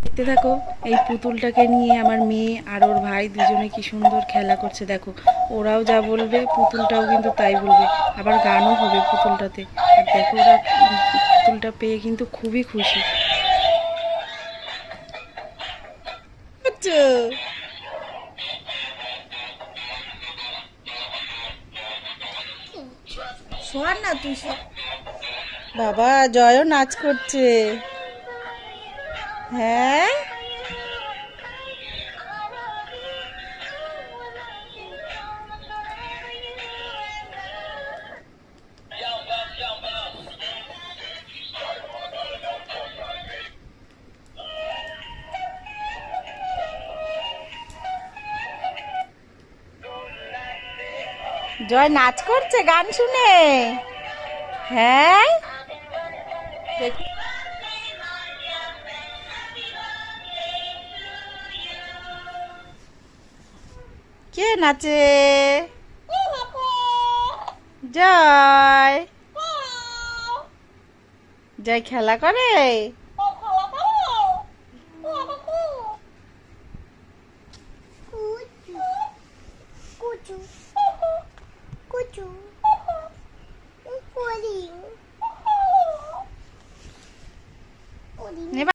দেখতে থাকো, এই পুতুলটাকে নিয়ে আমার মেয়ে আর ওর ভাই দুজনে কি সুন্দর খেলা করছে। দেখো, ওরাও যা বলবে পুতুলটাও কিন্তু তাই বলবে, আবার গানও হবে পুতুলটাতে। আর দেখো, ওরা পুতুলটা পেয়ে কিন্তু খুবই খুশি হচ্ছে। শোন না তুই, বাবা জয়ও নাচ করছে। হ্যাঁ, জয় নাচ করছে গান শুনে। হ্যাঁ, দেখ- কে নাচে? জয়, জয় খেলা করে।